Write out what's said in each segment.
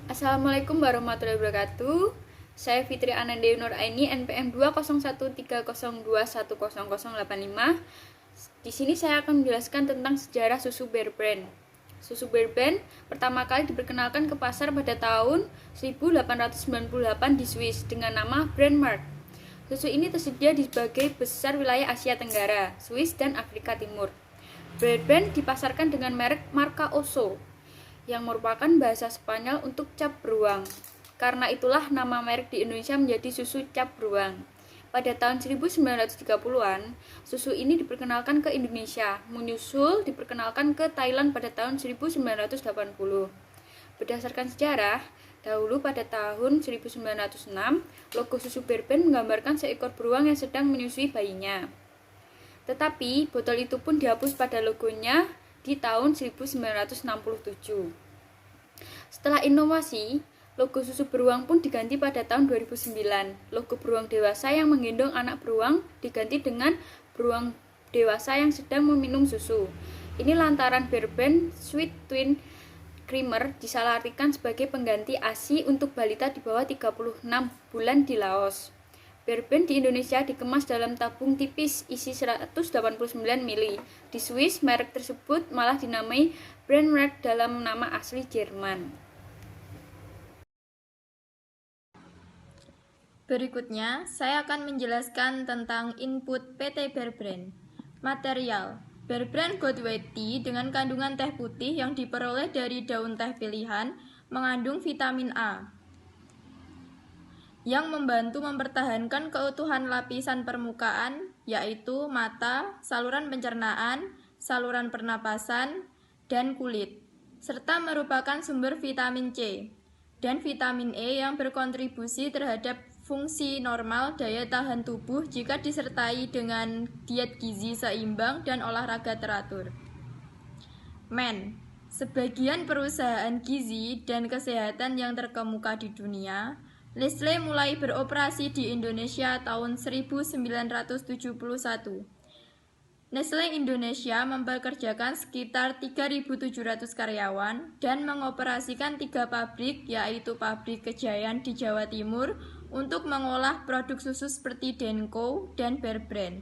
Assalamualaikum warahmatullahi wabarakatuh. Saya Fitri Ananda Nur Aini, NPM 20130210085. Di sini saya akan menjelaskan tentang sejarah susu Bear Brand. Susu Bear Brand pertama kali diperkenalkan ke pasar pada tahun 1898 di Swiss dengan nama Brand Mark. Susu ini tersedia di berbagai besar wilayah Asia Tenggara, Swiss, dan Afrika Timur. Bear Brand dipasarkan dengan merek Marca Oso, yang merupakan bahasa Spanyol untuk cap beruang. Karena itulah nama merek di Indonesia menjadi susu cap beruang. Pada tahun 1930-an, susu ini diperkenalkan ke Indonesia, menyusul diperkenalkan ke Thailand pada tahun 1980. Berdasarkan sejarah, dahulu pada tahun 1906, logo susu Bear Brand menggambarkan seekor beruang yang sedang menyusui bayinya. Tetapi, botol itu pun dihapus pada logonya di tahun 1967. Setelah inovasi, logo susu beruang pun diganti pada tahun 2009. Logo beruang dewasa yang menggendong anak beruang diganti dengan beruang dewasa yang sedang meminum susu. Ini lantaran Bear Brand Sweet Twin Creamer disalahartikan sebagai pengganti ASI untuk balita di bawah 36 bulan di Laos. Bear Brand di Indonesia dikemas dalam tabung tipis isi 189 ml. Di Swiss, merek tersebut malah dinamai Brand Mark dalam nama asli Jerman. Berikutnya, saya akan menjelaskan tentang input PT Bear Brand. Material: Bear Brand Gold White Tea dengan kandungan teh putih yang diperoleh dari daun teh pilihan mengandung vitamin A yang membantu mempertahankan keutuhan lapisan permukaan, yaitu mata, saluran pencernaan, saluran pernapasan, dan kulit, serta merupakan sumber vitamin C dan vitamin E yang berkontribusi terhadap fungsi normal daya tahan tubuh jika disertai dengan diet gizi seimbang dan olahraga teratur. Sebagian perusahaan gizi dan kesehatan yang terkemuka di dunia, Nestle mulai beroperasi di Indonesia tahun 1971. Nestle Indonesia mempekerjakan sekitar 3.700 karyawan dan mengoperasikan 3 pabrik, yaitu pabrik Kejayan di Jawa Timur untuk mengolah produk susu seperti Denko dan Bear Brand,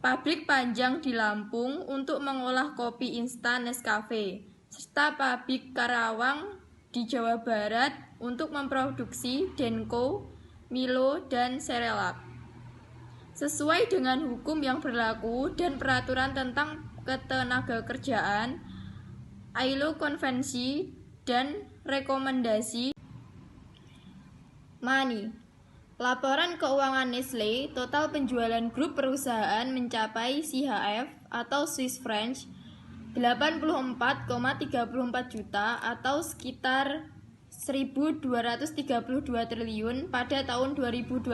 pabrik Panjang di Lampung untuk mengolah kopi instan Nescafe, serta pabrik Karawang di Jawa Barat untuk memproduksi Denko, Milo, dan Cerelac. Sesuai dengan hukum yang berlaku dan peraturan tentang ketenagakerjaan, ILO konvensi dan rekomendasi. Laporan keuangan Nestle, total penjualan grup perusahaan mencapai CHF atau Swiss franc 84,34 juta atau sekitar 1.232 triliun pada tahun 2020.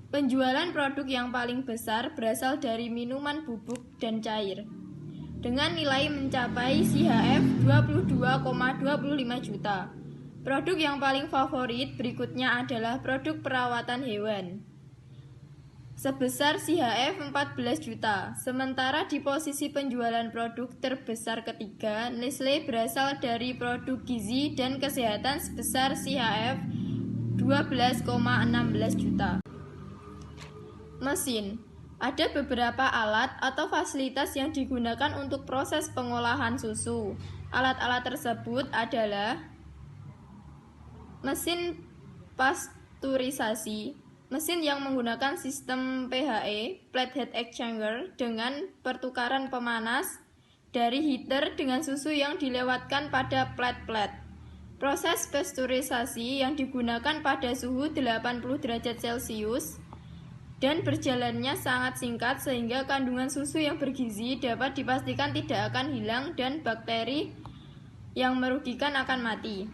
Penjualan produk yang paling besar berasal dari minuman bubuk dan cair, dengan nilai mencapai CHF 22,25 juta. Produk yang paling favorit berikutnya adalah produk perawatan hewan, sebesar CHF 14 juta. Sementara di posisi penjualan produk terbesar ketiga, Nestle berasal dari produk gizi dan kesehatan sebesar CHF 12,16 juta. Mesin: ada beberapa alat atau fasilitas yang digunakan untuk proses pengolahan susu. Alat-alat tersebut adalah mesin pasteurisasi, mesin yang menggunakan sistem PHE (plate heat exchanger) dengan pertukaran pemanas dari heater dengan susu yang dilewatkan pada plate-plate. Proses pasteurisasi yang digunakan pada suhu 80 derajat Celcius dan berjalannya sangat singkat sehingga kandungan susu yang bergizi dapat dipastikan tidak akan hilang dan bakteri yang merugikan akan mati.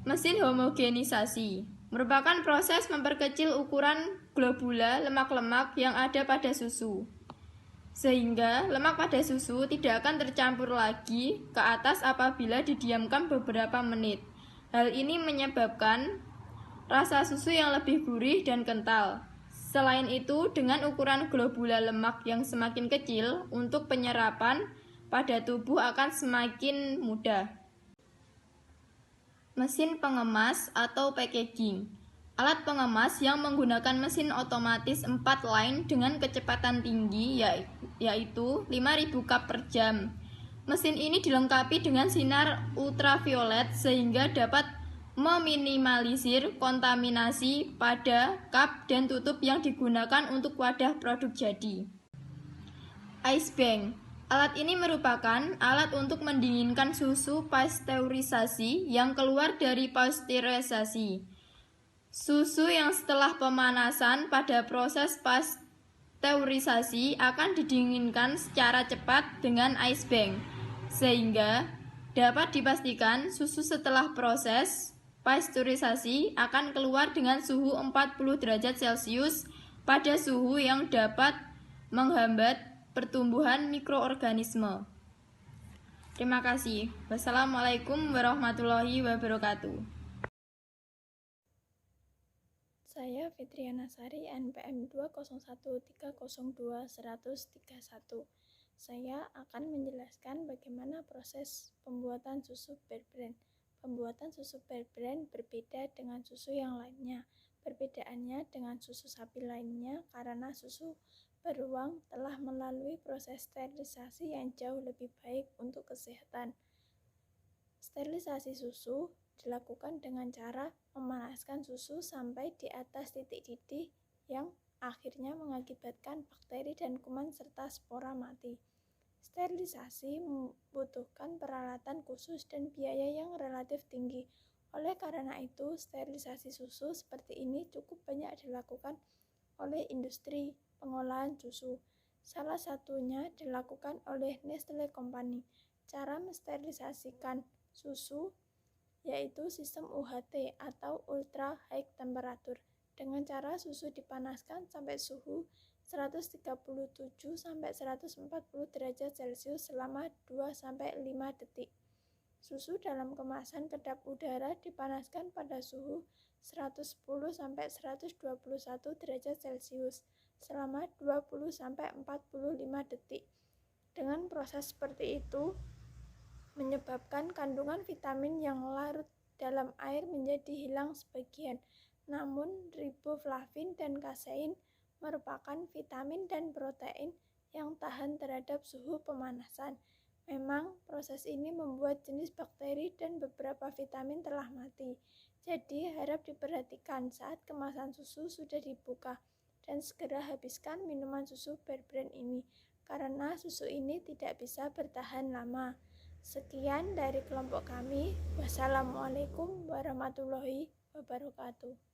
Mesin homogenisasi merupakan proses memperkecil ukuran globula lemak-lemak yang ada pada susu, sehingga lemak pada susu tidak akan tercampur lagi ke atas apabila didiamkan beberapa menit. Hal ini menyebabkan rasa susu yang lebih gurih dan kental. Selain itu, dengan ukuran globula lemak yang semakin kecil, untuk penyerapan pada tubuh akan semakin mudah. Mesin pengemas atau packaging. Alat pengemas yang menggunakan mesin otomatis 4 line dengan kecepatan tinggi yaitu 5.000 cup per jam. Mesin ini dilengkapi dengan sinar ultraviolet sehingga dapat meminimalisir kontaminasi pada cup dan tutup yang digunakan untuk wadah produk jadi. Ice bank. Alat ini merupakan alat untuk mendinginkan susu pasteurisasi yang keluar dari pasteurisasi. Susu yang setelah pemanasan pada proses pasteurisasi akan didinginkan secara cepat dengan ice bank, sehingga dapat dipastikan susu setelah proses pasteurisasi akan keluar dengan suhu 40 derajat Celcius pada suhu yang dapat menghambat pertumbuhan mikroorganisme. Terima kasih. Wassalamualaikum warahmatullahi wabarakatuh. Saya Fitriana Sari, NPM 201302131. Saya akan menjelaskan bagaimana proses pembuatan susu Bear Brand. Pembuatan susu Bear Brand berbeda dengan susu yang lainnya. Perbedaannya dengan susu sapi lainnya karena susu beruang telah melalui proses sterilisasi yang jauh lebih baik untuk kesehatan. Sterilisasi susu dilakukan dengan cara memanaskan susu sampai di atas titik didih yang akhirnya mengakibatkan bakteri dan kuman serta spora mati. Sterilisasi membutuhkan peralatan khusus dan biaya yang relatif tinggi. Oleh karena itu, sterilisasi susu seperti ini cukup banyak dilakukan oleh industri pengolahan susu. Salah satunya dilakukan oleh Nestle Company. Cara mensterilisasikan susu yaitu sistem UHT atau Ultra High Temperature. Dengan cara susu dipanaskan sampai suhu 137–140 derajat Celcius selama 2–5 detik. Susu dalam kemasan kedap udara dipanaskan pada suhu 110–121 derajat Celcius selama 20–45 detik. Dengan proses seperti itu, menyebabkan kandungan vitamin yang larut dalam air menjadi hilang sebagian. Namun, riboflavin dan kasein merupakan vitamin dan protein yang tahan terhadap suhu pemanasan. Memang, proses ini membuat jenis bakteri dan beberapa vitamin telah mati. Jadi, harap diperhatikan saat kemasan susu sudah dibuka dan segera habiskan minuman susu Bear Brand ini, karena susu ini tidak bisa bertahan lama. Sekian dari kelompok kami. Wassalamualaikum warahmatullahi wabarakatuh.